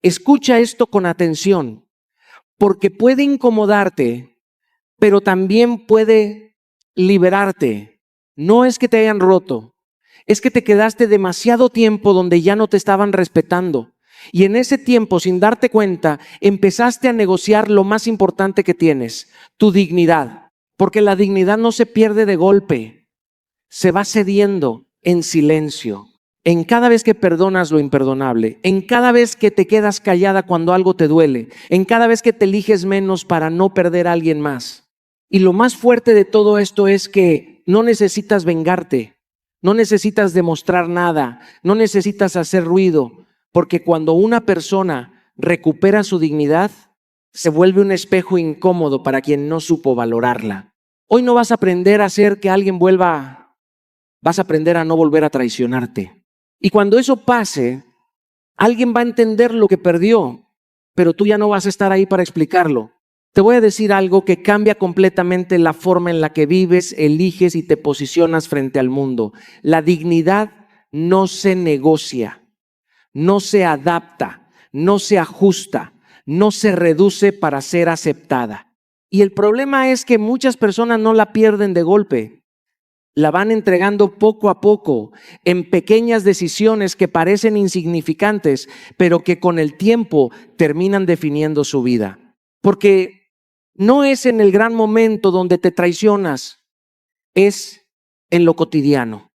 Escucha esto con atención, porque puede incomodarte, pero también puede liberarte. No es que te hayan roto, es que te quedaste demasiado tiempo donde ya no te estaban respetando. Y en ese tiempo, sin darte cuenta, empezaste a negociar lo más importante que tienes, tu dignidad. Porque la dignidad no se pierde de golpe, se va cediendo en silencio. En cada vez que perdonas lo imperdonable, en cada vez que te quedas callada cuando algo te duele, en cada vez que te eliges menos para no perder a alguien más. Y lo más fuerte de todo esto es que no necesitas vengarte, no necesitas demostrar nada, no necesitas hacer ruido, porque cuando una persona recupera su dignidad, se vuelve un espejo incómodo para quien no supo valorarla. Hoy no vas a aprender a hacer que alguien vuelva, vas a aprender a no volver a traicionarte. Y cuando eso pase, alguien va a entender lo que perdió, pero tú ya no vas a estar ahí para explicarlo. Te voy a decir algo que cambia completamente la forma en la que vives, eliges y te posicionas frente al mundo. La dignidad no se negocia, no se adapta, no se ajusta, no se reduce para ser aceptada. Y el problema es que muchas personas no la pierden de golpe. La van entregando poco a poco en pequeñas decisiones que parecen insignificantes, pero que con el tiempo terminan definiendo su vida. Porque no es en el gran momento donde te traicionas, es en lo cotidiano.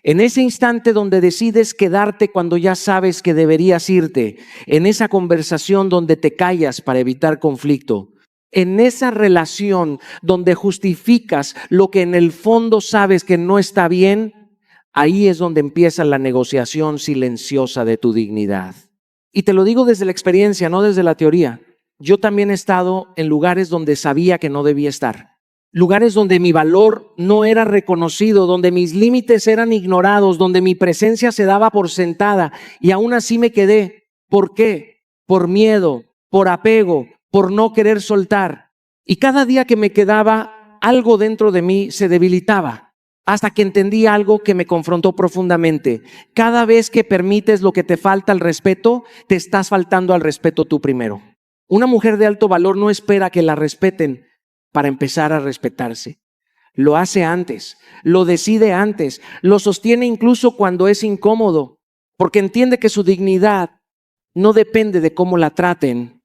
En ese instante donde decides quedarte cuando ya sabes que deberías irte, en esa conversación donde te callas para evitar conflicto, en esa relación donde justificas lo que en el fondo sabes que no está bien, ahí es donde empieza la negociación silenciosa de tu dignidad. Y te lo digo desde la experiencia, no desde la teoría. Yo también he estado en lugares donde sabía que no debía estar. Lugares donde mi valor no era reconocido, donde mis límites eran ignorados, donde mi presencia se daba por sentada y aún así me quedé. ¿Por qué? Por miedo, por apego, por no querer soltar. Y cada día que me quedaba, algo dentro de mí se debilitaba, hasta que entendí algo que me confrontó profundamente. Cada vez que permites lo que te falta al respeto, te estás faltando al respeto tú primero. Una mujer de alto valor no espera que la respeten para empezar a respetarse. Lo hace antes, lo decide antes, lo sostiene incluso cuando es incómodo, porque entiende que su dignidad no depende de cómo la traten,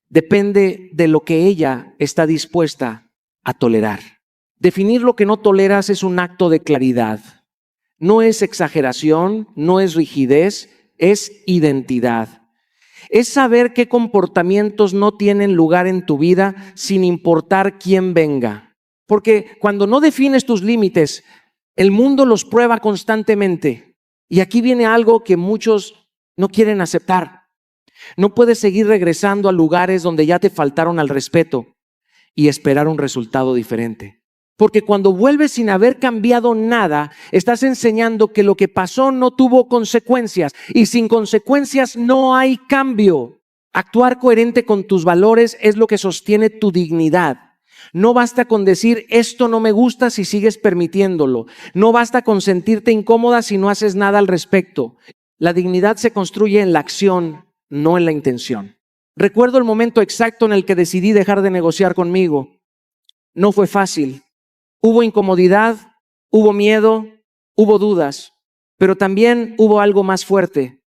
depende de lo que ella está dispuesta a tolerar. Definir lo que no toleras es un acto de claridad. No es exageración, no es rigidez, es identidad. Es saber qué comportamientos no tienen lugar en tu vida sin importar quién venga. Porque cuando no defines tus límites, el mundo los prueba constantemente. Y aquí viene algo que muchos no quieren aceptar. No puedes seguir regresando a lugares donde ya te faltaron al respeto y esperar un resultado diferente. Porque cuando vuelves sin haber cambiado nada, estás enseñando que lo que pasó no tuvo consecuencias y sin consecuencias no hay cambio. Actuar coherente con tus valores es lo que sostiene tu dignidad. No basta con decir esto no me gusta si sigues permitiéndolo. No basta con sentirte incómoda si no haces nada al respecto. La dignidad se construye en la acción, no en la intención. Recuerdo el momento exacto en el que decidí dejar de negociar conmigo. No fue fácil. Hubo incomodidad, hubo miedo, hubo dudas, pero también hubo algo más fuerte,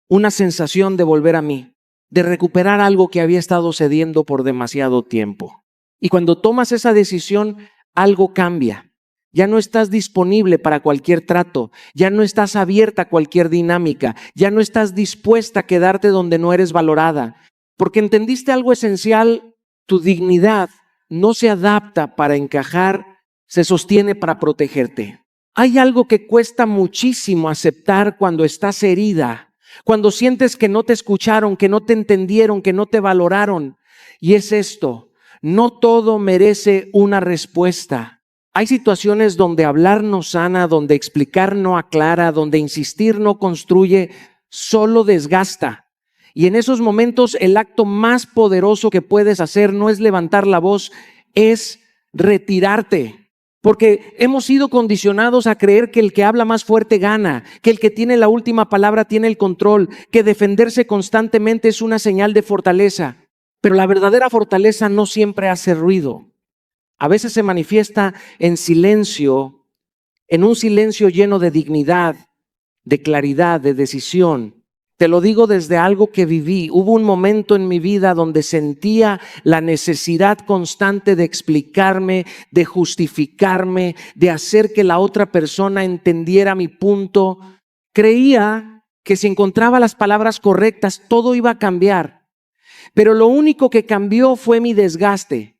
una sensación de volver a mí, de recuperar algo que había estado cediendo por demasiado tiempo. Y cuando tomas esa decisión, algo cambia. Ya no estás disponible para cualquier trato, ya no estás abierta a cualquier dinámica, ya no estás dispuesta a quedarte donde no eres valorada, porque entendiste algo esencial: tu dignidad no se adapta para encajar, se sostiene para protegerte. Hay algo que cuesta muchísimo aceptar cuando estás herida, cuando sientes que no te escucharon, que no te entendieron, que no te valoraron. Y es esto: no todo merece una respuesta. Hay situaciones donde hablar no sana, donde explicar no aclara, donde insistir no construye, solo desgasta. Y en esos momentos el acto más poderoso que puedes hacer no es levantar la voz, es retirarte. Porque hemos sido condicionados a creer que el que habla más fuerte gana, que el que tiene la última palabra tiene el control, que defenderse constantemente es una señal de fortaleza. Pero la verdadera fortaleza no siempre hace ruido. A veces se manifiesta en silencio, en un silencio lleno de dignidad, de claridad, de decisión. Te lo digo desde algo que viví. Hubo un momento en mi vida donde sentía la necesidad constante de explicarme, de justificarme, de hacer que la otra persona entendiera mi punto. Creía que si encontraba las palabras correctas, todo iba a cambiar. Pero lo único que cambió fue mi desgaste.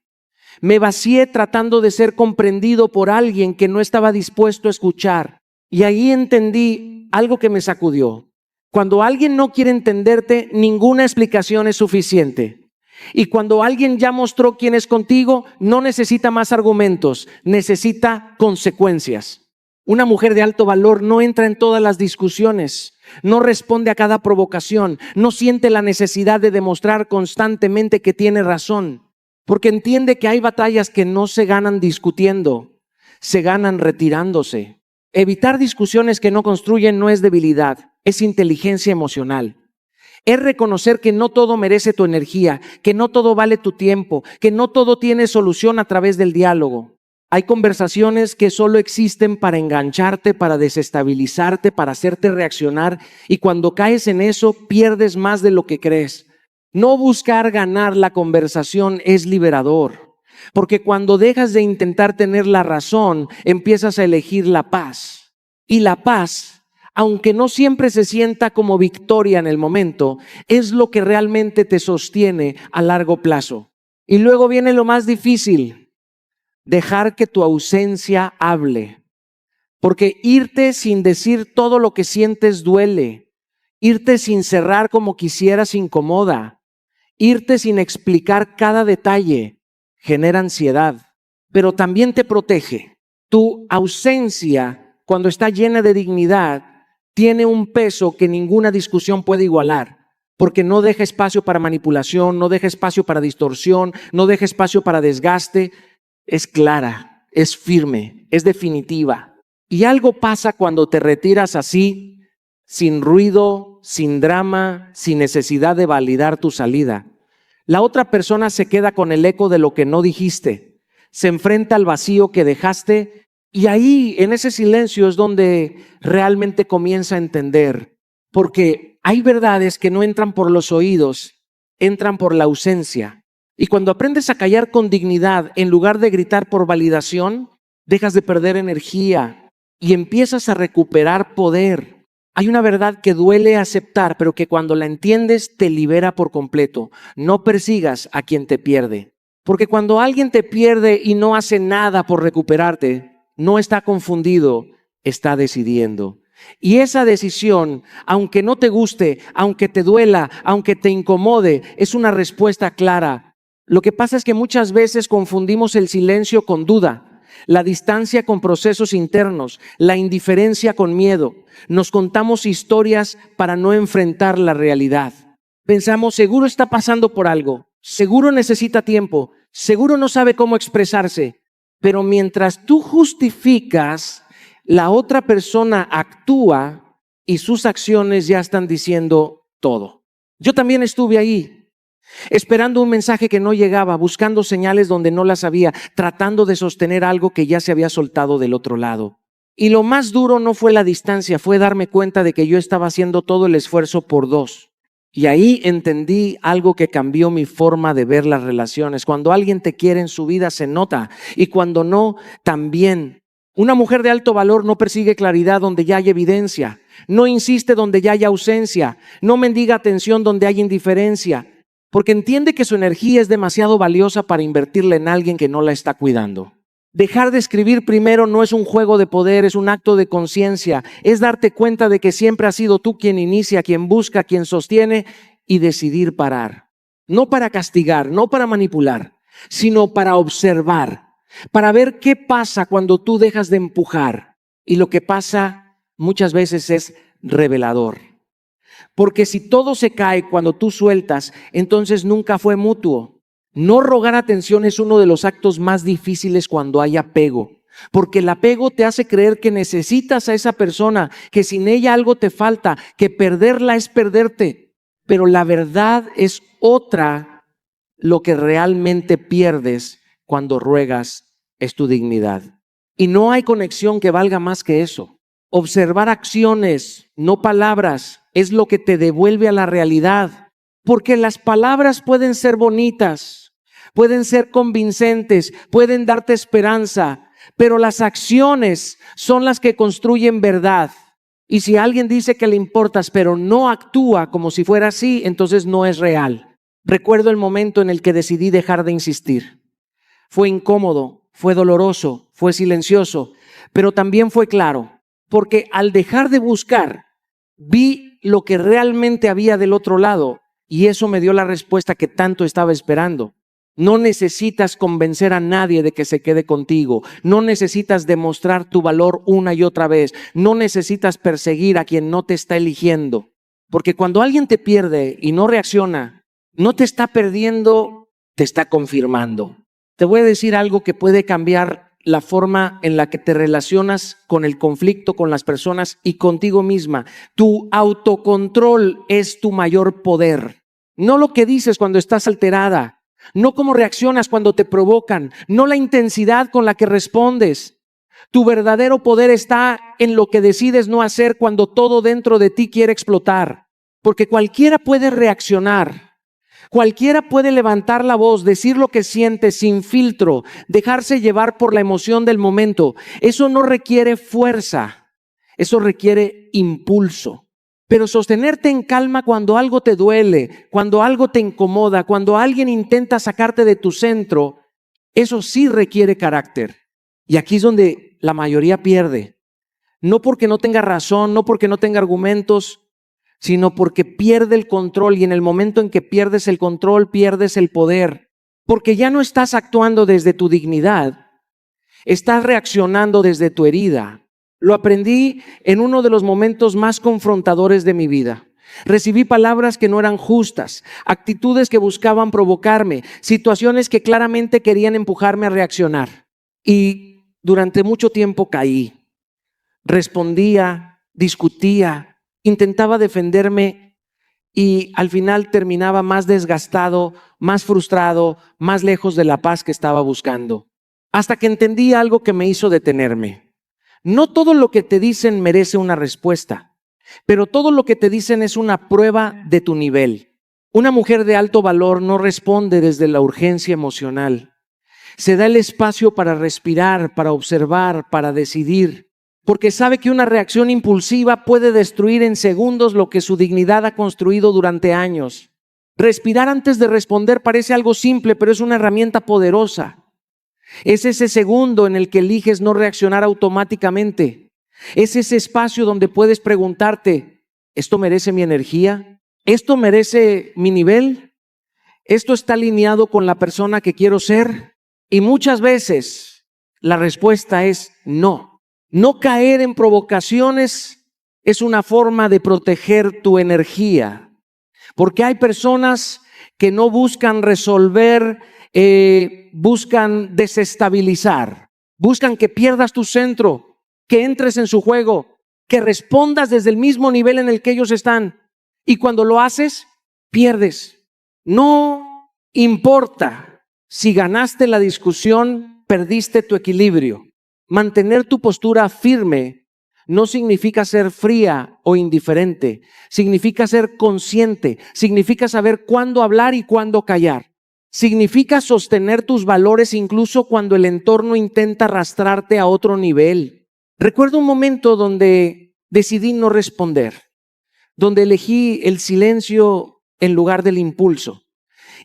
Me vacié tratando de ser comprendido por alguien que no estaba dispuesto a escuchar. Y ahí entendí algo que me sacudió. Cuando alguien no quiere entenderte, ninguna explicación es suficiente. Y cuando alguien ya mostró quién es contigo, no necesita más argumentos, necesita consecuencias. Una mujer de alto valor no entra en todas las discusiones, no responde a cada provocación, no siente la necesidad de demostrar constantemente que tiene razón, porque entiende que hay batallas que no se ganan discutiendo, se ganan retirándose. Evitar discusiones que no construyen no es debilidad, es inteligencia emocional. Es reconocer que no todo merece tu energía, que no todo vale tu tiempo, que no todo tiene solución a través del diálogo. Hay conversaciones que solo existen para engancharte, para desestabilizarte, para hacerte reaccionar, y cuando caes en eso pierdes más de lo que crees. No buscar ganar la conversación es liberador. Porque cuando dejas de intentar tener la razón, empiezas a elegir la paz. Y la paz, aunque no siempre se sienta como victoria en el momento, es lo que realmente te sostiene a largo plazo. Y luego viene lo más difícil, dejar que tu ausencia hable. Porque irte sin decir todo lo que sientes duele. Irte sin cerrar como quisieras incomoda. Irte sin explicar cada detalle genera ansiedad, pero también te protege. Tu ausencia, cuando está llena de dignidad, tiene un peso que ninguna discusión puede igualar, porque no deja espacio para manipulación, no deja espacio para distorsión, no deja espacio para desgaste. Es clara, es firme, es definitiva. Y algo pasa cuando te retiras así, sin ruido, sin drama, sin necesidad de validar tu salida. La otra persona se queda con el eco de lo que no dijiste, se enfrenta al vacío que dejaste y ahí en ese silencio es donde realmente comienza a entender, porque hay verdades que no entran por los oídos, entran por la ausencia. Y cuando aprendes a callar con dignidad en lugar de gritar por validación, dejas de perder energía y empiezas a recuperar poder. Hay una verdad que duele aceptar, pero que cuando la entiendes te libera por completo. No persigas a quien te pierde. Porque cuando alguien te pierde y no hace nada por recuperarte, no está confundido, está decidiendo. Y esa decisión, aunque no te guste, aunque te duela, aunque te incomode, es una respuesta clara. Lo que pasa es que muchas veces confundimos el silencio con duda. La distancia con procesos internos, la indiferencia con miedo. Nos contamos historias para no enfrentar la realidad. Pensamos, seguro está pasando por algo, seguro necesita tiempo, seguro no sabe cómo expresarse. Pero mientras tú justificas, la otra persona actúa y sus acciones ya están diciendo todo. Yo también estuve ahí. Esperando un mensaje que no llegaba, buscando señales donde no las había, tratando de sostener algo que ya se había soltado del otro lado. Y lo más duro no fue la distancia, fue darme cuenta de que yo estaba haciendo todo el esfuerzo por dos. Y ahí entendí algo que cambió mi forma de ver las relaciones. Cuando alguien te quiere en su vida se nota, y cuando no, también. Una mujer de alto valor no persigue claridad donde ya hay evidencia, no insiste donde ya hay ausencia, no mendiga atención donde hay indiferencia. Porque entiende que su energía es demasiado valiosa para invertirla en alguien que no la está cuidando. Dejar de escribir primero no es un juego de poder, es un acto de conciencia. Es darte cuenta de que siempre has sido tú quien inicia, quien busca, quien sostiene y decidir parar. No para castigar, no para manipular, sino para observar, para ver qué pasa cuando tú dejas de empujar. Y lo que pasa muchas veces es revelador. Porque si todo se cae cuando tú sueltas, entonces nunca fue mutuo. No rogar atención es uno de los actos más difíciles cuando hay apego. Porque el apego te hace creer que necesitas a esa persona, que sin ella algo te falta, que perderla es perderte. Pero la verdad es otra. Lo que realmente pierdes cuando ruegas es tu dignidad. Y no hay conexión que valga más que eso. Observar acciones, no palabras, es lo que te devuelve a la realidad. Porque las palabras pueden ser bonitas, pueden ser convincentes, pueden darte esperanza, pero las acciones son las que construyen verdad. Y si alguien dice que le importas, pero no actúa como si fuera así, entonces no es real. Recuerdo el momento en el que decidí dejar de insistir. Fue incómodo, fue doloroso, fue silencioso, pero también fue claro, porque al dejar de buscar, vi lo que realmente había del otro lado y eso me dio la respuesta que tanto estaba esperando. No necesitas convencer a nadie de que se quede contigo. No necesitas demostrar tu valor una y otra vez. No necesitas perseguir a quien no te está eligiendo. Porque cuando alguien te pierde y no reacciona, no te está perdiendo, te está confirmando. Te voy a decir algo que puede cambiar la forma en la que te relacionas con el conflicto, con las personas y contigo misma. Tu autocontrol es tu mayor poder. No lo que dices cuando estás alterada. No cómo reaccionas cuando te provocan, no la intensidad con la que respondes. Tu verdadero poder está en lo que decides no hacer cuando todo dentro de ti quiere explotar. Porque cualquiera puede reaccionar, cualquiera puede levantar la voz, decir lo que siente sin filtro, dejarse llevar por la emoción del momento. Eso no requiere fuerza, eso requiere impulso. Pero sostenerte en calma cuando algo te duele, cuando algo te incomoda, cuando alguien intenta sacarte de tu centro, eso sí requiere carácter. Y aquí es donde la mayoría pierde. No porque no tenga razón, no porque no tenga argumentos, sino porque pierde el control y en el momento en que pierdes el control, pierdes el poder. Porque ya no estás actuando desde tu dignidad, estás reaccionando desde tu herida. Lo aprendí en uno de los momentos más confrontadores de mi vida. Recibí palabras que no eran justas, actitudes que buscaban provocarme, situaciones que claramente querían empujarme a reaccionar. Y durante mucho tiempo caí. Respondía, discutía, intentaba defenderme y al final terminaba más desgastado, más frustrado, más lejos de la paz que estaba buscando. Hasta que entendí algo que me hizo detenerme. No todo lo que te dicen merece una respuesta, pero todo lo que te dicen es una prueba de tu nivel. Una mujer de alto valor no responde desde la urgencia emocional. Se da el espacio para respirar, para observar, para decidir, porque sabe que una reacción impulsiva puede destruir en segundos lo que su dignidad ha construido durante años. Respirar antes de responder parece algo simple, pero es una herramienta poderosa. Es ese segundo en el que eliges no reaccionar automáticamente. Es ese espacio donde puedes preguntarte, ¿esto merece mi energía? ¿Esto merece mi nivel? ¿Esto está alineado con la persona que quiero ser? Y muchas veces la respuesta es no. No caer en provocaciones es una forma de proteger tu energía. Porque hay personas que no buscan resolver, buscan desestabilizar, buscan que pierdas tu centro, que entres en su juego, que respondas desde el mismo nivel en el que ellos están. Y cuando lo haces, pierdes. No importa si ganaste la discusión, perdiste tu equilibrio. Mantener tu postura firme no significa ser fría o indiferente, significa ser consciente, significa saber cuándo hablar y cuándo callar. Significa sostener tus valores incluso cuando el entorno intenta arrastrarte a otro nivel. Recuerdo un momento donde decidí no responder, donde elegí el silencio en lugar del impulso.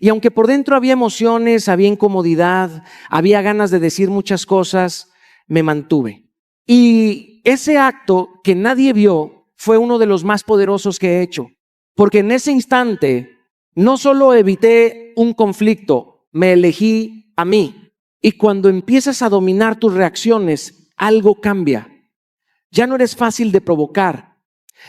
Y aunque por dentro había emociones, había incomodidad, había ganas de decir muchas cosas, me mantuve. Y ese acto que nadie vio fue uno de los más poderosos que he hecho. Porque en ese instante no solo evité un conflicto, me elegí a mí. Y cuando empiezas a dominar tus reacciones, algo cambia. Ya no eres fácil de provocar,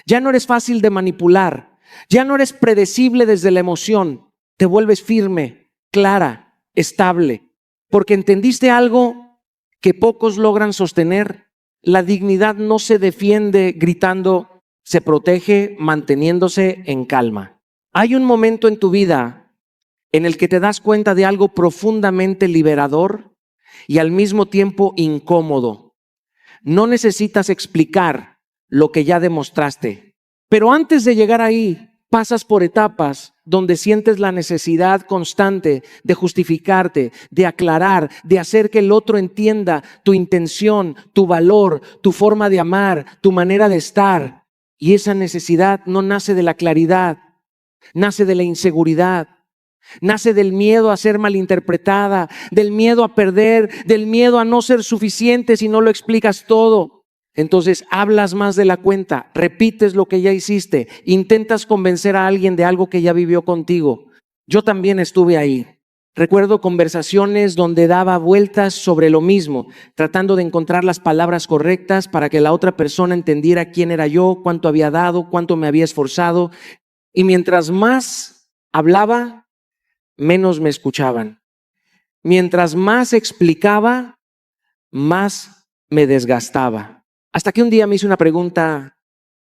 ya no eres fácil de manipular, ya no eres predecible desde la emoción. Te vuelves firme, clara, estable, porque entendiste algo que pocos logran sostener. La dignidad no se defiende gritando, se protege manteniéndose en calma. Hay un momento en tu vida en el que te das cuenta de algo profundamente liberador y al mismo tiempo incómodo. No necesitas explicar lo que ya demostraste, pero antes de llegar ahí, pasas por etapas donde sientes la necesidad constante de justificarte, de aclarar, de hacer que el otro entienda tu intención, tu valor, tu forma de amar, tu manera de estar. Y esa necesidad no nace de la claridad, nace de la inseguridad, nace del miedo a ser malinterpretada, del miedo a perder, del miedo a no ser suficiente si no lo explicas todo. Entonces hablas más de la cuenta, repites lo que ya hiciste, intentas convencer a alguien de algo que ya vivió contigo. Yo también estuve ahí. Recuerdo conversaciones donde daba vueltas sobre lo mismo, tratando de encontrar las palabras correctas para que la otra persona entendiera quién era yo, cuánto había dado, cuánto me había esforzado. Y mientras más hablaba, menos me escuchaban. Mientras más explicaba, más me desgastaba. Hasta que un día me hice una pregunta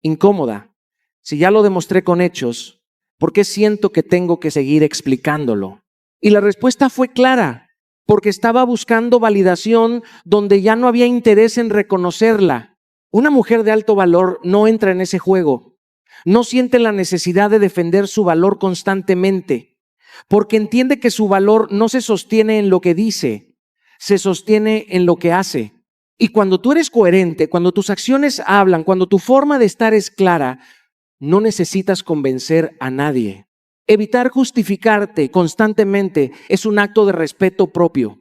incómoda. Si ya lo demostré con hechos, ¿por qué siento que tengo que seguir explicándolo? Y la respuesta fue clara, porque estaba buscando validación donde ya no había interés en reconocerla. Una mujer de alto valor no entra en ese juego. No siente la necesidad de defender su valor constantemente, porque entiende que su valor no se sostiene en lo que dice, se sostiene en lo que hace. Y cuando tú eres coherente, cuando tus acciones hablan, cuando tu forma de estar es clara, no necesitas convencer a nadie. Evitar justificarte constantemente es un acto de respeto propio,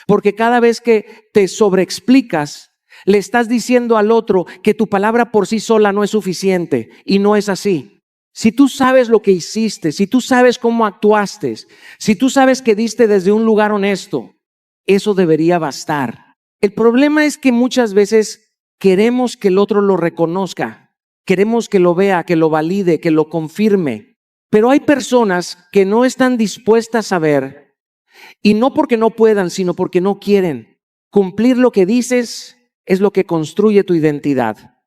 porque cada vez que te sobreexplicas, le estás diciendo al otro que tu palabra por sí sola no es suficiente, y no es así. Si tú sabes lo que hiciste, si tú sabes cómo actuaste, si tú sabes que diste desde un lugar honesto, eso debería bastar. El problema es que muchas veces queremos que el otro lo reconozca, queremos que lo vea, que lo valide, que lo confirme. Pero hay personas que no están dispuestas a ver, y no porque no puedan, sino porque no quieren. Cumplir lo que dices es lo que construye tu identidad.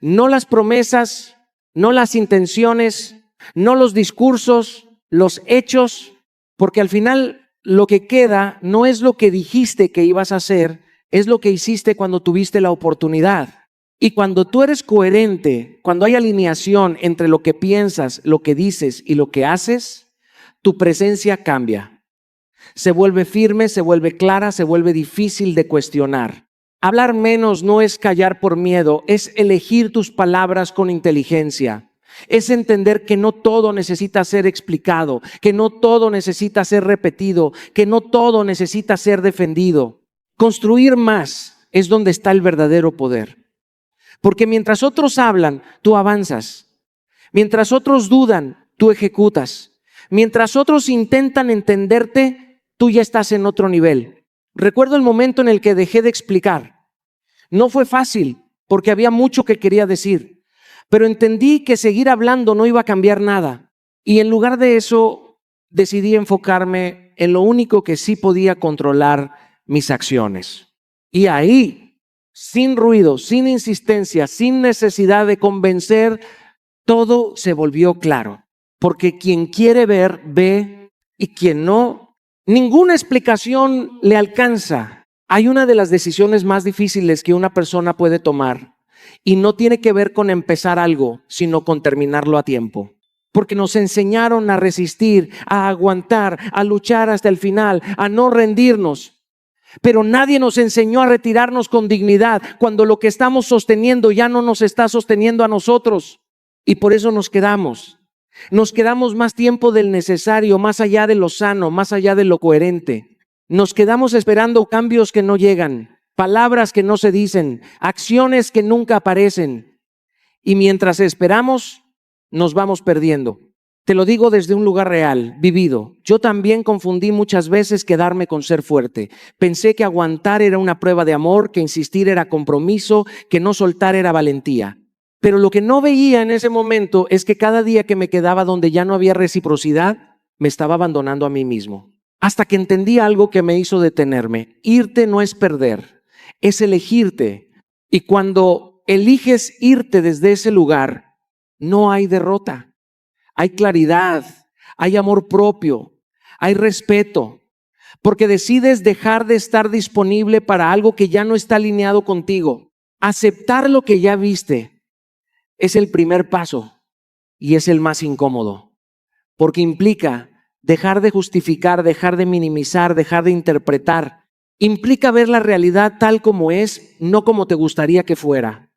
No las promesas, no las intenciones, no los discursos, los hechos, porque al final lo que queda no es lo que dijiste que ibas a hacer, es lo que hiciste cuando tuviste la oportunidad. Y cuando tú eres coherente, cuando hay alineación entre lo que piensas, lo que dices y lo que haces, tu presencia cambia. Se vuelve firme, se vuelve clara, se vuelve difícil de cuestionar. Hablar menos no es callar por miedo, es elegir tus palabras con inteligencia. Es entender que no todo necesita ser explicado, que no todo necesita ser repetido, que no todo necesita ser defendido. Construir más es donde está el verdadero poder. Porque mientras otros hablan, tú avanzas. Mientras otros dudan, tú ejecutas. Mientras otros intentan entenderte, tú ya estás en otro nivel. Recuerdo el momento en el que dejé de explicar. No fue fácil, porque había mucho que quería decir. Pero entendí que seguir hablando no iba a cambiar nada. Y en lugar de eso, decidí enfocarme en lo único que sí podía controlar: mis acciones. Y ahí, sin ruido, sin insistencia, sin necesidad de convencer, todo se volvió claro. Porque quien quiere ver, ve, y quien no, ninguna explicación le alcanza. Hay una de las decisiones más difíciles que una persona puede tomar, y no tiene que ver con empezar algo, sino con terminarlo a tiempo. Porque nos enseñaron a resistir, a aguantar, a luchar hasta el final, a no rendirnos. Pero nadie nos enseñó a retirarnos con dignidad cuando lo que estamos sosteniendo ya no nos está sosteniendo a nosotros. Y por eso nos quedamos. Nos quedamos más tiempo del necesario, más allá de lo sano, más allá de lo coherente. Nos quedamos esperando cambios que no llegan, palabras que no se dicen, acciones que nunca aparecen. Y mientras esperamos, nos vamos perdiendo. Te lo digo desde un lugar real, vivido. Yo también confundí muchas veces quedarme con ser fuerte. Pensé que aguantar era una prueba de amor, que insistir era compromiso, que no soltar era valentía. Pero lo que no veía en ese momento es que cada día que me quedaba donde ya no había reciprocidad, me estaba abandonando a mí mismo. Hasta que entendí algo que me hizo detenerme. Irte no es perder. es elegirte. Y cuando eliges irte desde ese lugar, no hay derrota. Hay claridad, hay amor propio, hay respeto. Porque decides dejar de estar disponible para algo que ya no está alineado contigo. Aceptar lo que ya viste es el primer paso y es el más incómodo. Porque implica dejar de justificar, dejar de minimizar, dejar de interpretar. Implica ver la realidad tal como es, no como te gustaría que fuera.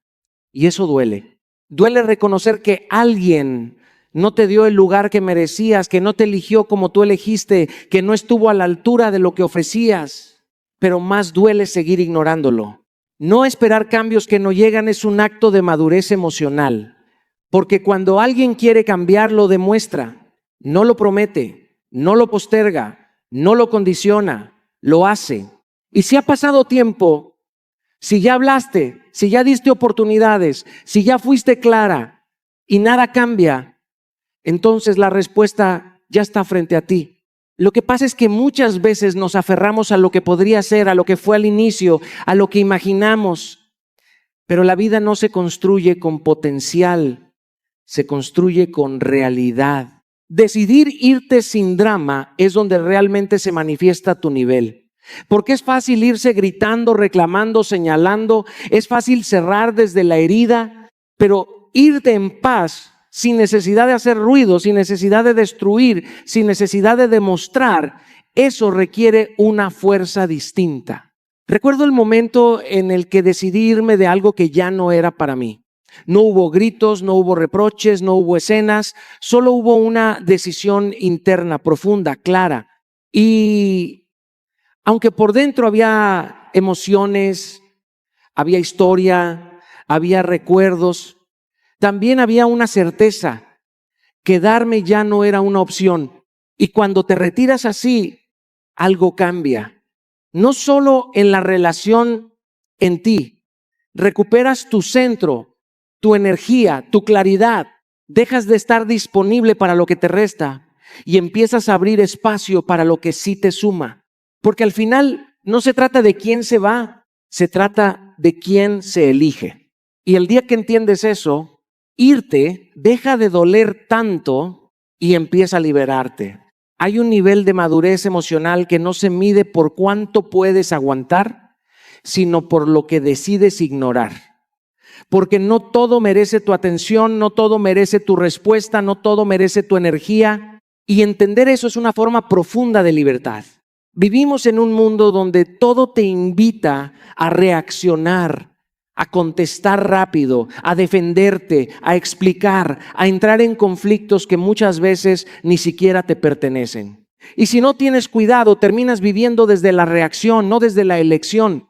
Y eso duele. Duele reconocer que alguien no te dio el lugar que merecías, que no te eligió como tú elegiste, que no estuvo a la altura de lo que ofrecías. Pero más duele seguir ignorándolo. No esperar cambios que no llegan es un acto de madurez emocional. Porque cuando alguien quiere cambiar, lo demuestra. No lo promete, no lo posterga, no lo condiciona, lo hace. Y si ha pasado tiempo, si ya hablaste, si ya diste oportunidades, si ya fuiste clara y nada cambia, entonces la respuesta ya está frente a ti. Lo que pasa es que muchas veces nos aferramos a lo que podría ser, a lo que fue al inicio, a lo que imaginamos. Pero la vida no se construye con potencial, se construye con realidad. Decidir irte sin drama es donde realmente se manifiesta tu nivel. Porque es fácil irse gritando, reclamando, señalando, es fácil cerrar desde la herida, pero irte en paz, sin necesidad de hacer ruido, sin necesidad de destruir, sin necesidad de demostrar, eso requiere una fuerza distinta. Recuerdo el momento en el que decidí irme de algo que ya no era para mí. No hubo gritos, no hubo reproches, no hubo escenas, solo hubo una decisión interna, profunda, clara. Y aunque por dentro había emociones, había historia, había recuerdos, también había una certeza: quedarme ya no era una opción. Y cuando te retiras así, algo cambia. No solo en la relación en ti, recuperas tu centro, tu energía, tu claridad, dejas de estar disponible para lo que te resta y empiezas a abrir espacio para lo que sí te suma. Porque al final no se trata de quién se va, se trata de quién se elige. Y el día que entiendes eso, irte deja de doler tanto y empieza a liberarte. Hay un nivel de madurez emocional que no se mide por cuánto puedes aguantar, sino por lo que decides ignorar. Porque no todo merece tu atención, no todo merece tu respuesta, no todo merece tu energía. Y entender eso es una forma profunda de libertad. Vivimos en un mundo donde todo te invita a reaccionar, a contestar rápido, a defenderte, a explicar, a entrar en conflictos que muchas veces ni siquiera te pertenecen. Y si no tienes cuidado, terminas viviendo desde la reacción, no desde la elección.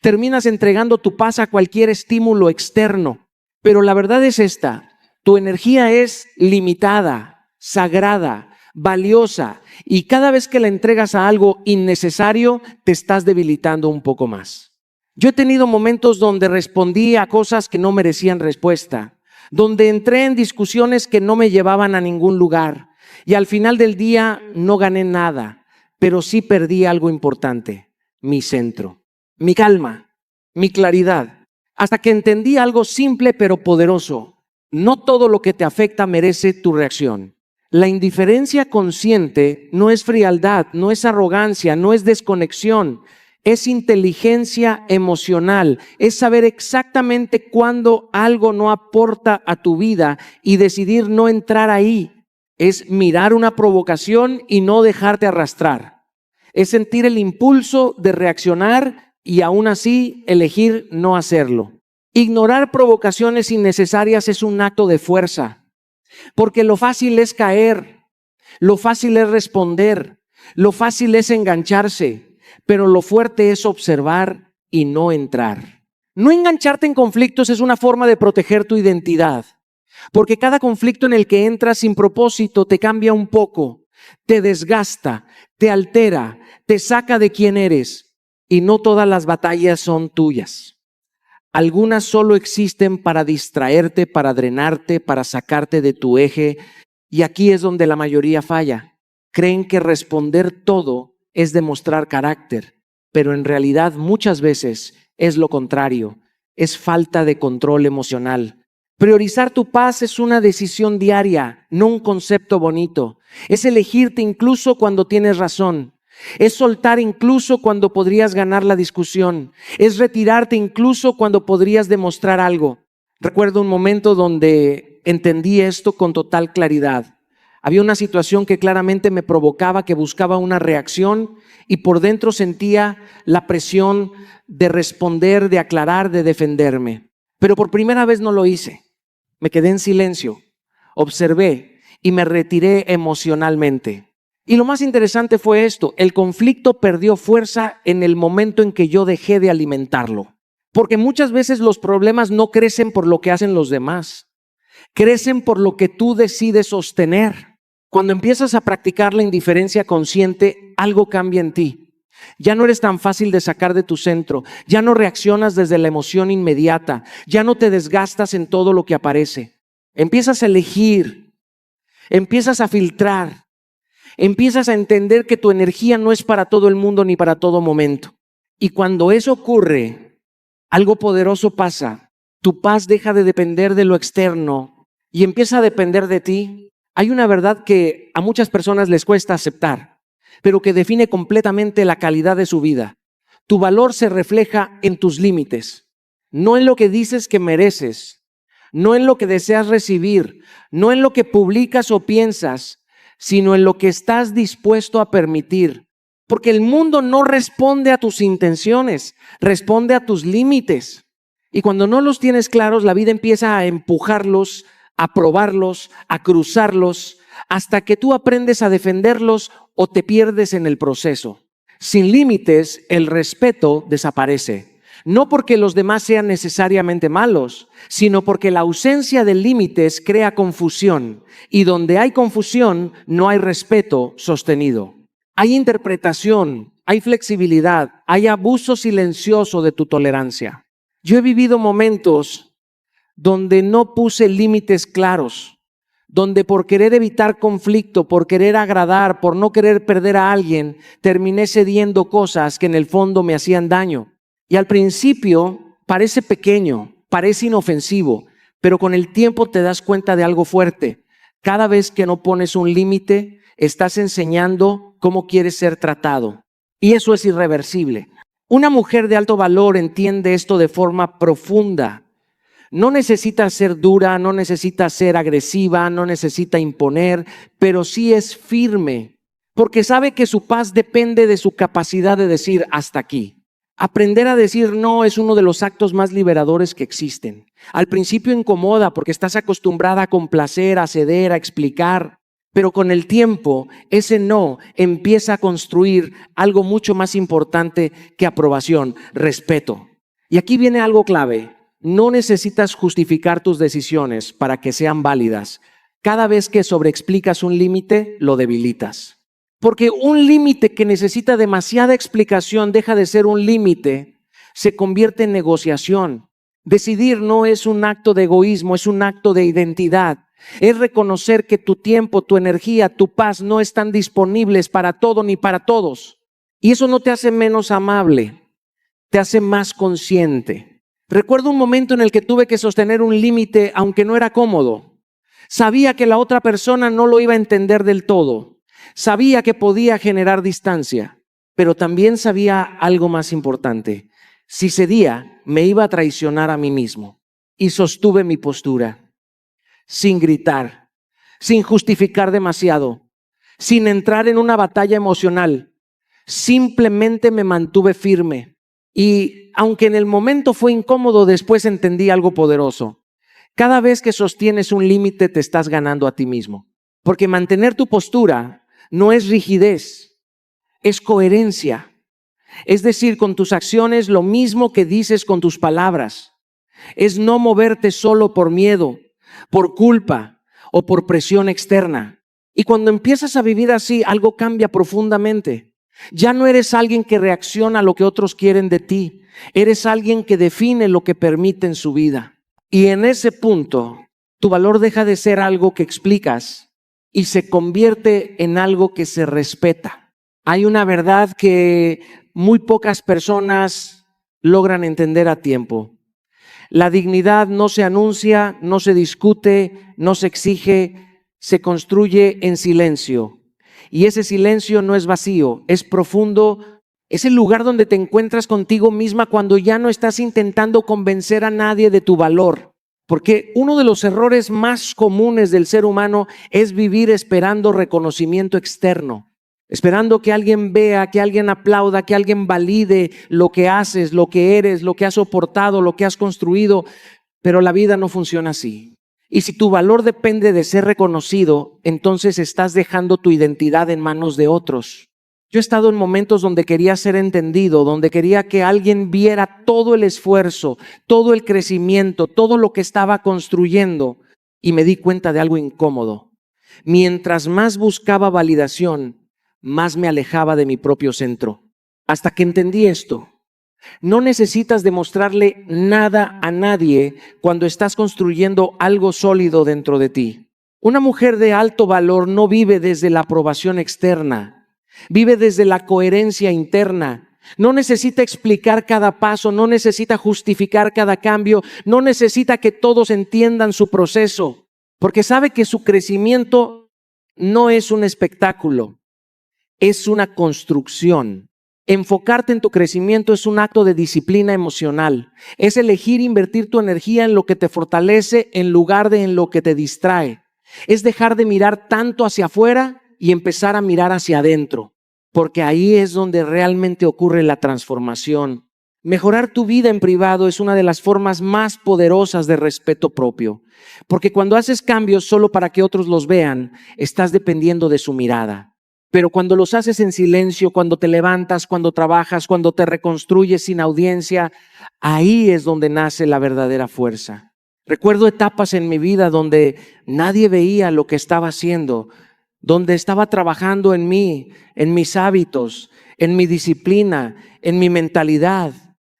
Terminas entregando tu paz a cualquier estímulo externo. Pero la verdad es esta: tu energía es limitada, sagrada, valiosa, y cada vez que la entregas a algo innecesario, te estás debilitando un poco más. Yo he tenido momentos donde respondí a cosas que no merecían respuesta, donde entré en discusiones que no me llevaban a ningún lugar, y al final del día no gané nada, pero sí perdí algo importante: mi centro, mi calma, mi claridad, hasta que entendí algo simple pero poderoso: no todo lo que te afecta merece tu reacción. La indiferencia consciente no es frialdad, no es arrogancia, no es desconexión, es inteligencia emocional, es saber exactamente cuándo algo no aporta a tu vida y decidir no entrar ahí. Es mirar una provocación y no dejarte arrastrar. Es sentir el impulso de reaccionar y aún así elegir no hacerlo. Ignorar provocaciones innecesarias es un acto de fuerza. Porque lo fácil es caer, lo fácil es responder, lo fácil es engancharse, pero lo fuerte es observar y no entrar. No engancharte en conflictos es una forma de proteger tu identidad, porque cada conflicto en el que entras sin propósito te cambia un poco, te desgasta, te altera, te saca de quién eres, y no todas las batallas son tuyas. Algunas solo existen para distraerte, para drenarte, para sacarte de tu eje. Y aquí es donde la mayoría falla. Creen que responder todo es demostrar carácter, pero en realidad muchas veces es lo contrario, es falta de control emocional. Priorizar tu paz es una decisión diaria, no un concepto bonito. Es elegirte incluso cuando tienes razón. Es soltar incluso cuando podrías ganar la discusión. Es retirarte incluso cuando podrías demostrar algo. Recuerdo un momento donde entendí esto con total claridad. Había una situación que claramente me provocaba, que buscaba una reacción y por dentro sentía la presión de responder, de aclarar, de defenderme. Pero por primera vez no lo hice. Me quedé en silencio, observé y me retiré emocionalmente. Y lo más interesante fue esto: el conflicto perdió fuerza en el momento en que yo dejé de alimentarlo. Porque muchas veces los problemas no crecen por lo que hacen los demás, crecen por lo que tú decides sostener. Cuando empiezas a practicar la indiferencia consciente, algo cambia en ti. Ya no eres tan fácil de sacar de tu centro, ya no reaccionas desde la emoción inmediata, ya no te desgastas en todo lo que aparece. Empiezas a elegir, empiezas a filtrar, empiezas a entender que tu energía no es para todo el mundo ni para todo momento. Y cuando eso ocurre, algo poderoso pasa. Tu paz deja de depender de lo externo y empieza a depender de ti. Hay una verdad que a muchas personas les cuesta aceptar, pero que define completamente la calidad de su vida. Tu valor se refleja en tus límites, no en lo que dices que mereces, no en lo que deseas recibir, no en lo que publicas o piensas, sino en lo que estás dispuesto a permitir. Porque el mundo no responde a tus intenciones, responde a tus límites. Y cuando no los tienes claros, la vida empieza a empujarlos, a probarlos, a cruzarlos, hasta que tú aprendes a defenderlos o te pierdes en el proceso. Sin límites, el respeto desaparece. No porque los demás sean necesariamente malos, sino porque la ausencia de límites crea confusión. Y donde hay confusión, no hay respeto sostenido. Hay interpretación, hay flexibilidad, hay abuso silencioso de tu tolerancia. Yo he vivido momentos donde no puse límites claros, donde por querer evitar conflicto, por querer agradar, por no querer perder a alguien, terminé cediendo cosas que en el fondo me hacían daño. Y al principio parece pequeño, parece inofensivo, pero con el tiempo te das cuenta de algo fuerte. Cada vez que no pones un límite, estás enseñando cómo quieres ser tratado. Y eso es irreversible. Una mujer de alto valor entiende esto de forma profunda. No necesita ser dura, no necesita ser agresiva, no necesita imponer, pero sí es firme, porque sabe que su paz depende de su capacidad de decir hasta aquí. Aprender a decir no es uno de los actos más liberadores que existen. Al principio incomoda porque estás acostumbrada a complacer, a ceder, a explicar, pero con el tiempo ese no empieza a construir algo mucho más importante que aprobación: respeto. Y aquí viene algo clave. No necesitas justificar tus decisiones para que sean válidas. Cada vez que sobreexplicas un límite, lo debilitas. Porque un límite que necesita demasiada explicación deja de ser un límite, se convierte en negociación. Decidir no es un acto de egoísmo, es un acto de identidad. Es reconocer que tu tiempo, tu energía, tu paz no están disponibles para todo ni para todos. Y eso no te hace menos amable, te hace más consciente. Recuerdo un momento en el que tuve que sostener un límite aunque no era cómodo. Sabía que la otra persona no lo iba a entender del todo. Sabía que podía generar distancia, pero también sabía algo más importante. Si cedía, me iba a traicionar a mí mismo. Y sostuve mi postura, sin gritar, sin justificar demasiado, sin entrar en una batalla emocional. Simplemente me mantuve firme. Y aunque en el momento fue incómodo, después entendí algo poderoso. Cada vez que sostienes un límite, te estás ganando a ti mismo. Porque mantener tu postura no es rigidez, es coherencia. Es decir, con tus acciones lo mismo que dices con tus palabras. Es no moverte solo por miedo, por culpa o por presión externa. Y cuando empiezas a vivir así, algo cambia profundamente. Ya no eres alguien que reacciona a lo que otros quieren de ti. Eres alguien que define lo que permite en su vida. Y en ese punto, tu valor deja de ser algo que explicas y se convierte en algo que se respeta. Hay una verdad que muy pocas personas logran entender a tiempo. La dignidad no se anuncia, no se discute, no se exige, se construye en silencio. Y ese silencio no es vacío, es profundo. Es el lugar donde te encuentras contigo misma cuando ya no estás intentando convencer a nadie de tu valor. Porque uno de los errores más comunes del ser humano es vivir esperando reconocimiento externo, esperando que alguien vea, que alguien aplauda, que alguien valide lo que haces, lo que eres, lo que has soportado, lo que has construido. Pero la vida no funciona así. Y si tu valor depende de ser reconocido, entonces estás dejando tu identidad en manos de otros. Yo he estado en momentos donde quería ser entendido, donde quería que alguien viera todo el esfuerzo, todo el crecimiento, todo lo que estaba construyendo, y me di cuenta de algo incómodo. Mientras más buscaba validación, más me alejaba de mi propio centro. Hasta que entendí esto. No necesitas demostrarle nada a nadie cuando estás construyendo algo sólido dentro de ti. Una mujer de alto valor no vive desde la aprobación externa. Vive desde la coherencia interna. No necesita explicar cada paso, no necesita justificar cada cambio, no necesita que todos entiendan su proceso, porque sabe que su crecimiento no es un espectáculo, es una construcción. Enfocarte en tu crecimiento es un acto de disciplina emocional. Es elegir invertir tu energía en lo que te fortalece en lugar de en lo que te distrae. Es dejar de mirar tanto hacia afuera y empezar a mirar hacia adentro, porque ahí es donde realmente ocurre la transformación. Mejorar tu vida en privado es una de las formas más poderosas de respeto propio, porque cuando haces cambios solo para que otros los vean, estás dependiendo de su mirada. Pero cuando los haces en silencio, cuando te levantas, cuando trabajas, cuando te reconstruyes sin audiencia, ahí es donde nace la verdadera fuerza. Recuerdo etapas en mi vida donde nadie veía lo que estaba haciendo, donde estaba trabajando en mí, en mis hábitos, en mi disciplina, en mi mentalidad.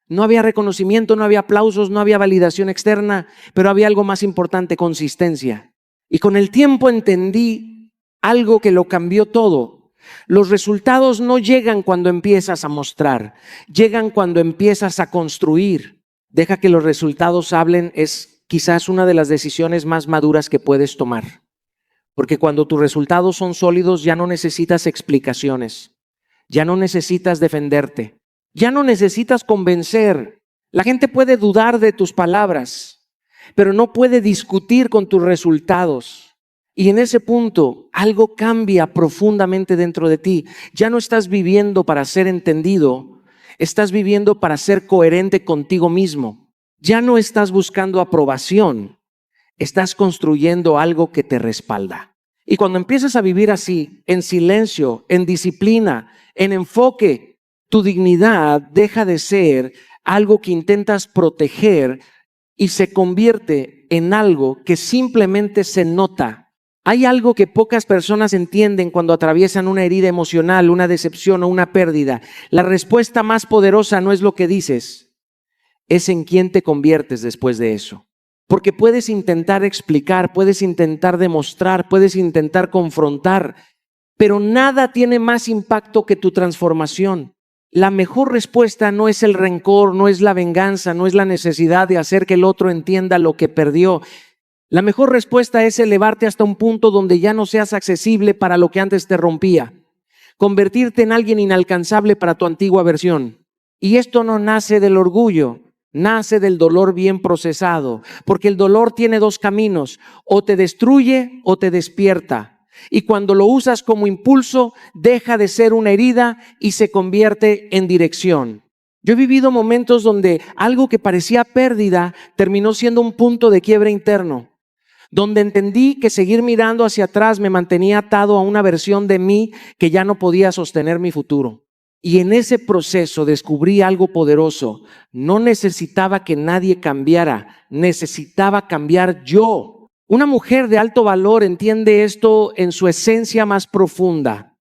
No había reconocimiento, no había aplausos, no había validación externa, pero había algo más importante: consistencia. Y con el tiempo entendí algo que lo cambió todo. Los resultados no llegan cuando empiezas a mostrar, llegan cuando empiezas a construir. Deja que los resultados hablen es quizás una de las decisiones más maduras que puedes tomar. Porque cuando tus resultados son sólidos, ya no necesitas explicaciones, ya no necesitas defenderte, ya no necesitas convencer. La gente puede dudar de tus palabras, pero no puede discutir con tus resultados. Y en ese punto, algo cambia profundamente dentro de ti. Ya no estás viviendo para ser entendido, estás viviendo para ser coherente contigo mismo. Ya no estás buscando aprobación. Estás construyendo algo que te respalda. Y cuando empiezas a vivir así, en silencio, en disciplina, en enfoque, tu dignidad deja de ser algo que intentas proteger y se convierte en algo que simplemente se nota. Hay algo que pocas personas entienden cuando atraviesan una herida emocional, una decepción o una pérdida. La respuesta más poderosa no es lo que dices, es en quién te conviertes después de eso. Porque puedes intentar explicar, puedes intentar demostrar, puedes intentar confrontar, pero nada tiene más impacto que tu transformación. La mejor respuesta no es el rencor, no es la venganza, no es la necesidad de hacer que el otro entienda lo que perdió. La mejor respuesta es elevarte hasta un punto donde ya no seas accesible para lo que antes te rompía. Convertirte en alguien inalcanzable para tu antigua versión. Y esto no nace del orgullo. Nace del dolor bien procesado, porque el dolor tiene dos caminos: o te destruye o te despierta. Y cuando lo usas como impulso, deja de ser una herida y se convierte en dirección. Yo he vivido momentos donde algo que parecía pérdida terminó siendo un punto de quiebre interno, donde entendí que seguir mirando hacia atrás me mantenía atado a una versión de mí que ya no podía sostener mi futuro. Y en ese proceso descubrí algo poderoso. No necesitaba que nadie cambiara, necesitaba cambiar yo. Una mujer de alto valor entiende esto en su esencia más profunda.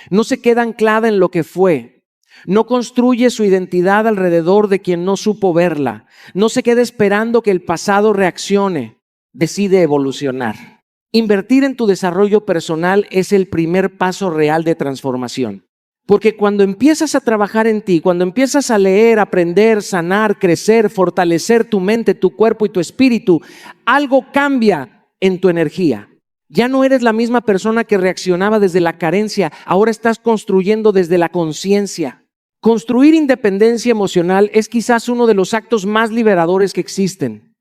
No se queda anclada en lo que fue. No construye su identidad alrededor de quien no supo verla. No se queda esperando que el pasado reaccione. Decide evolucionar. Invertir en tu desarrollo personal es el primer paso real de transformación. Porque cuando empiezas a trabajar en ti, cuando empiezas a leer, aprender, sanar, crecer, fortalecer tu mente, tu cuerpo y tu espíritu, algo cambia en tu energía. Ya no eres la misma persona que reaccionaba desde la carencia, ahora estás construyendo desde la conciencia. Construir independencia emocional es quizás uno de los actos más liberadores que existen.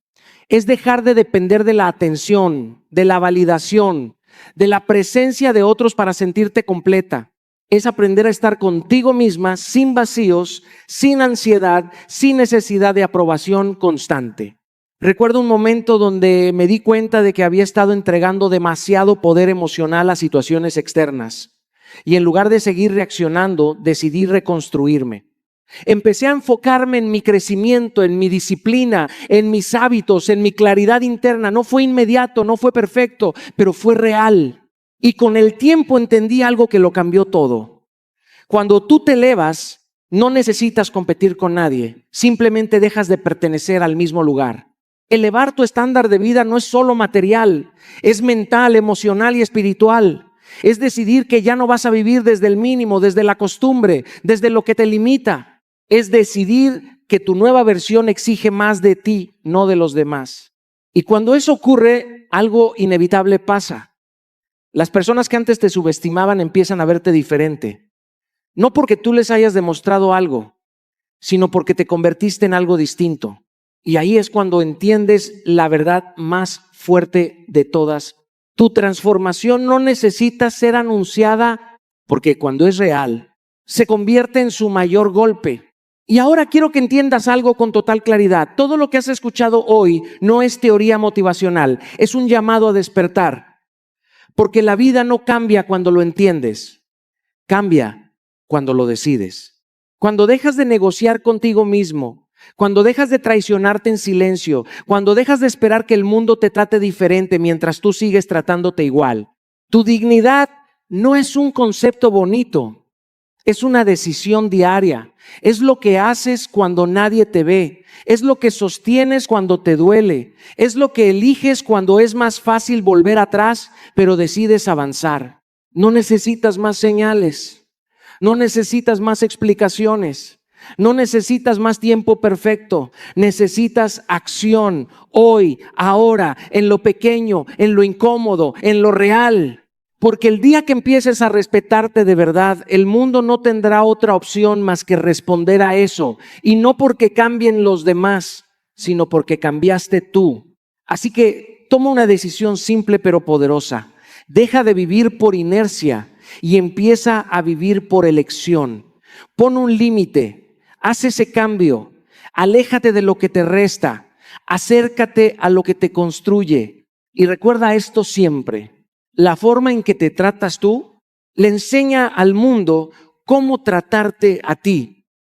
Es dejar de depender de la atención, de la validación, de la presencia de otros para sentirte completa. Es aprender a estar contigo misma sin vacíos, sin ansiedad, sin necesidad de aprobación constante. Recuerdo un momento donde me di cuenta de que había estado entregando demasiado poder emocional a situaciones externas. Y en lugar de seguir reaccionando, decidí reconstruirme. Empecé a enfocarme en mi crecimiento, en mi disciplina, en mis hábitos, en mi claridad interna. No fue inmediato, no fue perfecto, pero fue real. Y con el tiempo entendí algo que lo cambió todo. Cuando tú te elevas, no necesitas competir con nadie. Simplemente dejas de pertenecer al mismo lugar. Elevar tu estándar de vida no es solo material, es mental, emocional y espiritual. Es decidir que ya no vas a vivir desde el mínimo, desde la costumbre, desde lo que te limita. Es decidir que tu nueva versión exige más de ti, no de los demás. Y cuando eso ocurre, algo inevitable pasa. Las personas que antes te subestimaban empiezan a verte diferente. No porque tú les hayas demostrado algo, sino porque te convertiste en algo distinto. Y ahí es cuando entiendes la verdad más fuerte de todas. Tu transformación no necesita ser anunciada porque cuando es real, se convierte en su mayor golpe. Y ahora quiero que entiendas algo con total claridad. Todo lo que has escuchado hoy no es teoría motivacional, es un llamado a despertar. Porque la vida no cambia cuando lo entiendes, cambia cuando lo decides. Cuando dejas de negociar contigo mismo, cuando dejas de traicionarte en silencio, cuando dejas de esperar que el mundo te trate diferente mientras tú sigues tratándote igual. Tu dignidad no es un concepto bonito, es una decisión diaria. Es lo que haces cuando nadie te ve. Es lo que sostienes cuando te duele. Es lo que eliges cuando es más fácil volver atrás, pero decides avanzar. No necesitas más señales. No necesitas más explicaciones. No necesitas más tiempo perfecto. Necesitas acción hoy, ahora, en lo pequeño, en lo incómodo, en lo real. Porque el día que empieces a respetarte de verdad, el mundo no tendrá otra opción más que responder a eso. Y no porque cambien los demás, sino porque cambiaste tú. Así que toma una decisión simple pero poderosa. Deja de vivir por inercia y empieza a vivir por elección. Pon un límite, haz ese cambio, aléjate de lo que te resta, acércate a lo que te construye. Y recuerda esto siempre. La forma en que te tratas tú le enseña al mundo cómo tratarte a ti.